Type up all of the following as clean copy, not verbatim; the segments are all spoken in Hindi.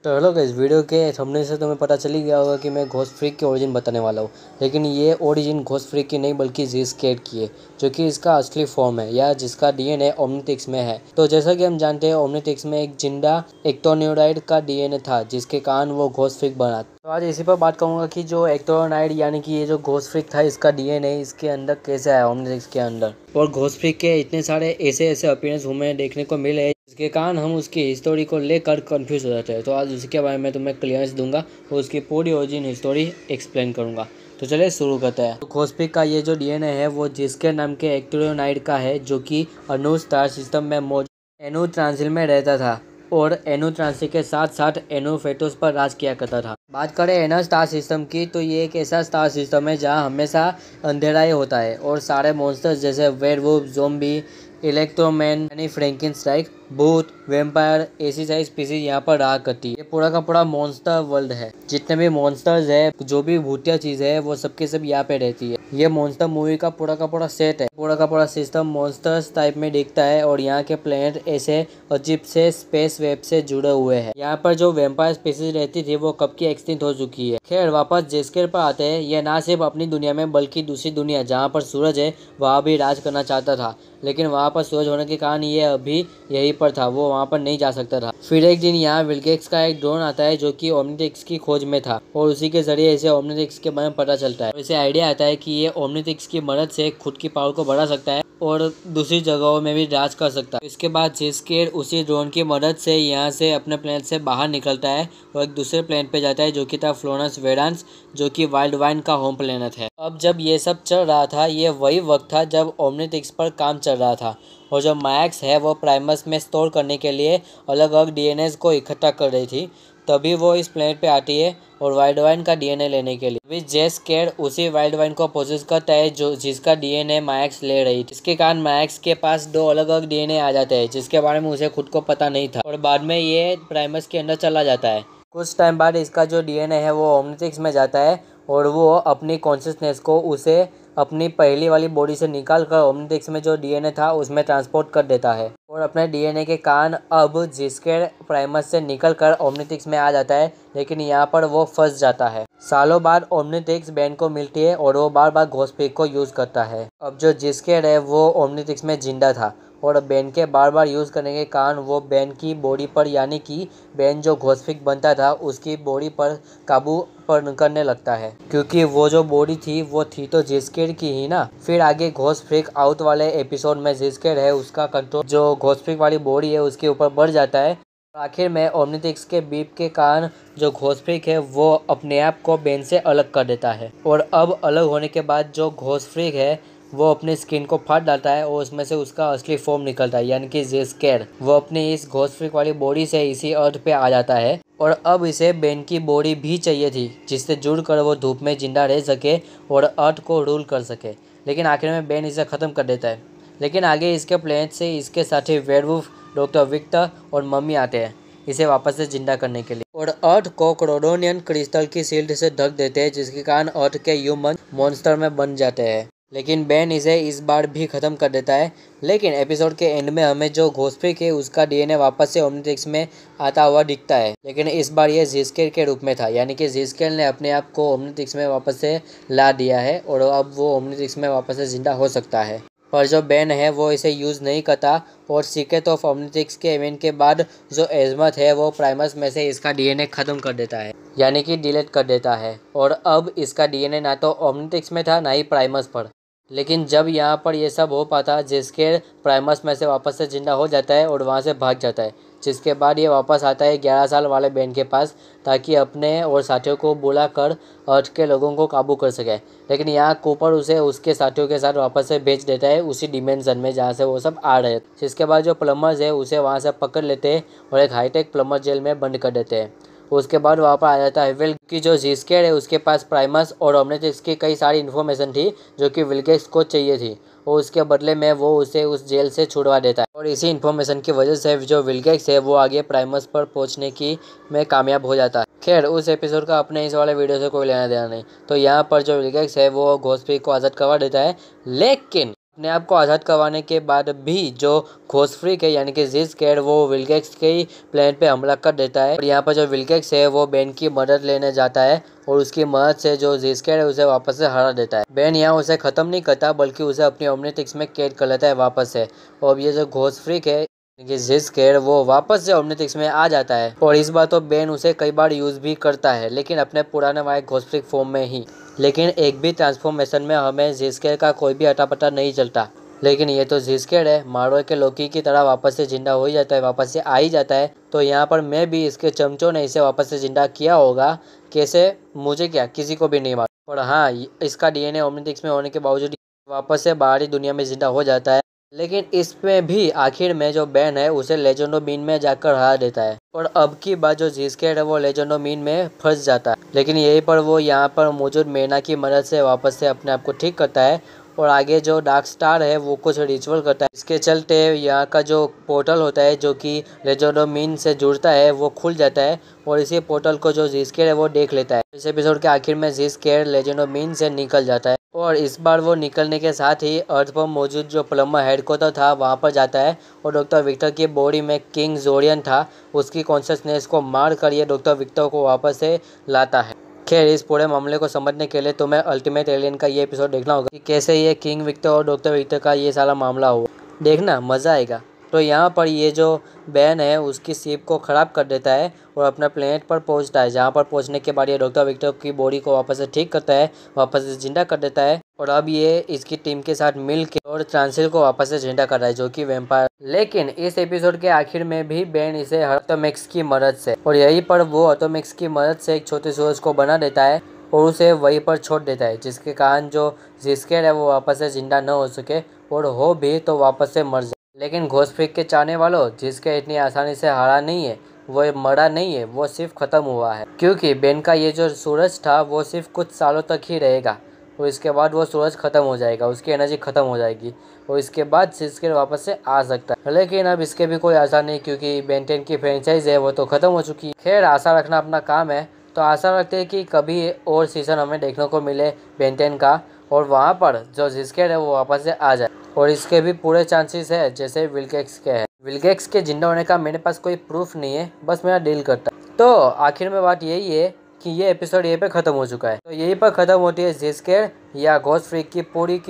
तो हेलो गाइस, वीडियो के थंबनेल से तुम्हें पता चल ही गया होगा कि मैं घोस्ट फ्रीक की ओरिजिन बताने वाला हूँ। लेकिन ये ओरिजिन घोस्ट फ्रीक की नहीं बल्कि ज़ी-स्केयर की है, जो कि इसका असली फॉर्म है या जिसका डीएनए ओमनिट्रिक्स में है। तो जैसा कि हम जानते हैं, ओमनिट्रिक्स में एक जिंदा एक्टोन्यूराइड का डीएनए था, जिसके कारण वो घोस्ट फ्रीक बना। तो आज इसी पर बात करूंगा कि जो एक्टोन्यूराइड यानी कि ये जो घोस्ट फ्रीक था, इसका डीएनए इसके अंदर कैसे आया, ओमनिट्रिक्स के अंदर। और घोस्ट फ्रीक के इतने सारे ऐसे अपीयरेंस हमें देखने को मिले जिसके कारण हम उसकी हिस्टोरी को लेकर कंफ्यूज हो जाते हैं। तो आज उसके बारे में तुम्हें क्लियरेंस दूंगा और उसकी पूरी ओरिजिन हिस्टोरी एक्सप्लेन करूंगा। तो चलिए शुरू करते हैं। तो घोस्ट फ्रीक का ये जो डीएनए है वो जिसके नाम के एक्टोन्यूराइड का है, जो कि अनु स्टार सिस्टम में मौजूद एनु ट्रांसिल में रहता था और एनु ट्रांसिल के साथ साथ एनु फेटोस पर राज किया करता था। बात करें एनु स्टार सिस्टम की, तो ये एक ऐसा स्टार सिस्टम है जहाँ हमेशा अंधेरा ही होता है और सारे मॉन्स्टर्स जैसे वेयरवुल्फ, ज़ॉम्बी, इलेक्ट्रोमैन यानी फ्रैंकेनस्टाइन, भूत, वैम्पायर ऐसी सारी स्पीसीज यहाँ पर रहा करती है। ये पूरा का पूरा मॉन्स्टर वर्ल्ड है। जितने भी मॉन्स्टर्स है, जो भी भूतिया चीज है, वो सबके सब यहाँ पे रहती है। ये मॉन्स्टर मूवी का पूरा सेट है। पूरा का पूरा सिस्टम मॉन्स्टर्स टाइप में दिखता है और यहाँ के प्लेनेट ऐसे अजीब से स्पेस वेब से जुड़े हुए हैं। यहाँ पर जो वैम्पायर स्पीसीज रहती थी वो कब की एक्सटिंक्ट हो चुकी है। खैर वापस ज़ी-स्केयर पर आते हैं। ये ना सिर्फ अपनी दुनिया में बल्कि दूसरी दुनिया जहाँ पर सूरज है वहाँ भी राज करना चाहता था, लेकिन वहाँ पर सूरज होने के कारण ये अभी यहीं पर था, वो वहाँ पर नहीं जा सकता था। फिर एक दिन यहाँ विल्गेक्स का एक ड्रोन आता है जो कि ओमनिट्रिक्स की खोज में था और उसी के जरिए इसे ओमनिट्रिक्स के बारे में पता चलता है। इसे आइडिया आता है कि ये ओमनिट्रिक्स की मदद से खुद की पावर को बढ़ा सकता है और दूसरी जगहों में भी राज कर सकता है। इसके बाद ज़ी-स्केयर उसी ड्रोन की मदद से यहाँ से अपने प्लेनेट से बाहर निकलता है और एक दूसरे प्लेनेट पे जाता है जो कि था फ्लोरस वेरांस, जो कि वाइल्ड वाइन का होम प्लेनेट है। अब जब ये सब चल रहा था, ये वही वक्त था जब ओमनिट्रिक्स पर काम चल रहा था और जो मायक्स है वो प्राइमस में स्टोर करने के लिए अलग अलग डीएनएस को इकट्ठा कर रही थी। तभी वो इस प्लेनेट पे आती है और वाइल्ड वाइन का डीएनए लेने के लिए। अभी ज़ी-स्केयर उसी वाइल्ड वाइन को पोजेस करता है जो जिसका डीएनए मायक्स ले रही थी। इसके कारण मायक्स के पास दो अलग अलग डीएनए आ जाते हैं जिसके बारे में उसे खुद को पता नहीं था और बाद में ये प्राइमस के अंदर चला जाता है। कुछ टाइम बाद इसका जो डीएनए है वो ओमनिट्रिक्स में जाता है और वो अपनी कॉन्शियसनेस को उसे अपनी पहली वाली बॉडी से निकाल कर ओमनिट्रिक्स में जो डीएनए था उसमें ट्रांसपोर्ट कर देता है और अपने डीएनए के कारण अब ज़ी-स्केयर प्राइमस से निकल कर ओमनिट्रिक्स में आ जाता है, लेकिन यहाँ पर वो फंस जाता है। सालों बाद ओमनिट्रिक्स बैन को मिलती है और वो बार बार घोस्ट फ्रीक को यूज़ करता है। अब जो ज़ी-स्केयर है वो ओमनिट्रिक्स में जिंदा था और बैन के बार बार यूज़ करने के कारण वो बैन की बॉडी पर यानी कि बैन जो घोस्ट फ्रीक बनता था उसकी बॉडी पर काबू करने लगता है, क्योंकि वो जो बॉडी थी वो थी तो ज़ी-स्केयर की ही ना। फिर आगे घोस्ट फ्रीक आउट वाले एपिसोड में ज़ी-स्केयर है उसका कंट्रोल जो घोस्ट फ्रीक वाली बॉडी है उसके ऊपर बढ़ जाता है। आखिर में ओमनिट्रिक्स के बीप के कारण जो घोस्ट फ्रीक है वो अपने आप को बैन से अलग कर देता है और अब अलग होने के बाद जो घोस्ट फ्रीक है वो अपनी स्किन को फाड़ डालता है और उसमें से उसका असली फॉर्म निकलता है, यानी कि ज़ी-स्केयर। वो अपनी इस घोस्ट फ्रीक वाली बॉडी से इसी अर्थ पे आ जाता है और अब इसे बैन की बॉडी भी चाहिए थी जिससे जुड़कर वो धूप में जिंदा रह सके और अर्थ को रूल कर सके, लेकिन आखिर में बैन इसे ख़त्म कर देता है। लेकिन आगे इसके प्लेनेट से इसके साथी वेयरवुल्फ, डॉक्टर विक्टर और मम्मी आते हैं इसे वापस से जिंदा करने के लिए और अर्थ को क्रोडोनियन क्रिस्टल की शील्ड से ढक देते हैं, जिसके कारण अर्थ के ह्यूमन मॉन्स्टर में बन जाते हैं। लेकिन बैन इसे इस बार भी ख़त्म कर देता है। लेकिन एपिसोड के एंड में हमें जो घोस्ट फ्रीक है उसका डीएनए वापस से ओमनिट्रिक्स में आता हुआ दिखता है, लेकिन इस बार ये ज़ी-स्केयर के रूप में था, यानी कि ज़ी-स्केयर ने अपने आप को ओमनिट्रिक्स में वापस से ला दिया है और अब वो ओमनिट्रिक्स में वापस से जिंदा हो सकता है। पर जो बैन है वो इसे यूज़ नहीं करता और सीक्रेट ऑफ ओमनिट्रिक्स के इवेंट के बाद जो एज़मथ है वो प्राइमस में से इसका डीएनए ख़त्म कर देता है, यानी कि डिलीट कर देता है और अब इसका डीएनए ना तो ओमनिट्रिक्स में था ना ही प्राइमस पर। लेकिन जब यहाँ पर ये सब हो पाता, ज़ी-स्केयर प्राइमस में से वापस से जिंदा हो जाता है और वहाँ से भाग जाता है, जिसके बाद ये वापस आता है 11 साल वाले बैन के पास ताकि अपने और साथियों को बुलाकर अर्थ के लोगों को काबू कर सके। लेकिन यहाँ कूपर उसे उसके साथियों के साथ वापस से भेज देता है उसी डिमेंशन में जहाँ से वो सब आ रहे थे। जिसके बाद जो प्लम्बर्स है उसे वहाँ से पकड़ लेते हैं और एक हाईटेक प्लम्बर जेल में बंद कर देते हैं। उसके बाद वहाँ पर आ जाता है विल की जो ज़ी-स्केयर है उसके पास प्राइमस और ओमनिट्रिक्स की कई सारी इन्फॉर्मेशन थी जो कि विल्गेक्स को चाहिए थी और उसके बदले में वो उसे उस जेल से छुड़वा देता है और इसी इन्फॉर्मेशन की वजह से जो विल्गेक्स है वो आगे प्राइमस पर पहुंचने की में कामयाब हो जाता है। खैर उस एपिसोड का अपने इस वाले वीडियो से कोई लेना देना नहीं। तो यहाँ पर जो विल्गेक्स है वो घोस्ट फ्रीक को आज़ाद करवा देता है, लेकिन अपने आप को आज़ाद करवाने के बाद भी जो घोस्ट फ्रीक है यानी कि ज़िस्केड वो विल्गेक्स के ही प्लेन पे हमला कर देता है। और यहाँ पर जो विल्गेक्स है वो बेन की मदद लेने जाता है और उसकी मदद से जो ज़िस्केड है उसे वापस से हरा देता है। बेन यहाँ उसे ख़त्म नहीं करता बल्कि उसे अपनी ओमनिट्रिक्स में कैद कर लेता है वापस से। और अब ये जो घोस्ट फ्रीक है कि ज़िस्केड वो वापस से ओमनिट्रिक्स में आ जाता है और इस बार तो बेन उसे कई बार यूज़ भी करता है, लेकिन अपने पुराने वाले घोस्ट फ्रीक फॉर्म में ही। लेकिन एक भी ट्रांसफॉर्मेशन में हमें ज़िस्केड का कोई भी अता पता नहीं चलता। लेकिन ये तो ज़िस्केड है, मार्वल के लोकी की तरह वापस से जिंदा हो ही जाता है, वापस से आ ही जाता है। तो यहाँ पर मैं भी इसके चमचों ने इसे वापस से जिंदा किया होगा। कैसे, मुझे क्या, किसी को भी नहीं मालूम। और हाँ, इसका डीएनए ओमनिट्रिक्स में होने के बावजूद वापस से बाहरी दुनिया में जिंदा हो जाता है। लेकिन इसमें भी आखिर में जो बेन है उसे लेजेंडो मीन में जाकर हरा देता है। और अब की बात जो ज़िस्केड है वो लेजेंडो मीन में फंस जाता है, लेकिन यहीं पर वो यहाँ पर मौजूद मेना की मदद से वापस से अपने आप को ठीक करता है। और आगे जो डार्क स्टार है वो कुछ रिचुअल करता है, इसके चलते यहाँ का जो पोर्टल होता है जो कि लेजेंडो मीन से जुड़ता है वो खुल जाता है और इसी पोर्टल को जो ज़िस्केड है वो देख लेता है। इस एपिसोड के आखिर में ज़िस्केड लेजेंडो मीन से निकल जाता है और इस बार वो निकलने के साथ ही अर्थ पर मौजूद जो प्लम्बर हेडक्वार्टर था वहाँ पर जाता है और डॉक्टर विक्टर की बॉडी में किंग जोरियन था उसकी कॉन्शियसनेस को मार कर ये डॉक्टर विक्टर को वापस से लाता है। खैर, इस पूरे मामले को समझने के लिए तुम्हें अल्टीमेट एलियन का ये एपिसोड देखना होगा कि कैसे ये किंग विक्टर और डॉक्टर विक्टर का ये सारा मामला हुआ। देखना, मज़ा आएगा। तो यहाँ पर ये जो बैन है उसकी शिप को ख़राब कर देता है और अपना प्लेनेट पर पहुँचता है, जहाँ पर पहुँचने के बाद ये डॉक्टर विक्टर की बॉडी को वापस से ठीक करता है, वापस से जिंदा कर देता है। और अब ये इसकी टीम के साथ मिल के और ट्रांसिल को वापस से जिंदा कर रहा है जो कि वैम्पायर। लेकिन इस एपिसोड के आखिर में भी बेन इसे ऑटोमेक्स की मदद से और यहीं पर वो ऑटोमेक्स की मदद से एक छोटे सूरज को बना देता है और उसे वहीं पर छोड़ देता है, जिसके कारण जो ज़िस्केड है वो वापस से जिंदा न हो सके और हो भी तो वापस से मर जाए। लेकिन घोस्ट फ्रीक के चाहने वालों, जिसके इतनी आसानी से हारा नहीं है, वो मरा नहीं है, वो सिर्फ ख़त्म हुआ है। क्योंकि बेन का ये जो सूरज था वो सिर्फ कुछ सालों तक ही रहेगा और इसके बाद वो सूरज ख़त्म हो जाएगा, उसकी एनर्जी ख़त्म हो जाएगी और इसके बाद ज़िस्केड वापस से आ सकता है। लेकिन अब इसके भी कोई आशा नहीं, क्योंकि बेन 10 की फ्रेंचाइज है वो तो ख़त्म हो चुकी है। खैर, आशा रखना अपना काम है, तो आशा रखते हैं कि कभी और सीज़न हमें देखने को मिले बेन 10 का और वहाँ पर जो ज़िस्केड है वो वापस से आ जाए। और इसके भी पूरे चांसेस है जैसे विल्गेक्स के है। विल्गेक्स के जिंदा होने का मेरे पास कोई प्रूफ नहीं है, बस मेरा दिल करता है। तो आखिर में बात यही है कि ये एपिसोड यहीं पे ख़त्म हो चुका है। तो यहीं पर ख़त्म होती है ज़िस्केड या घोस्ट फ्रीक की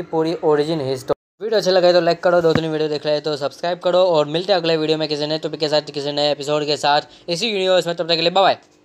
पूरी ओरिजिन हिस्ट्री। वीडियो अच्छा लगा तो लाइक करो, दो तीन वीडियो देख रहे हैं तो सब्सक्राइब करो और मिलते हैं अगले वीडियो में किसी नए टॉपिक के साथ, किसी नए एपिसोड के साथ इसी यूनिवर्स में। तब तक के लिए बाय बाय।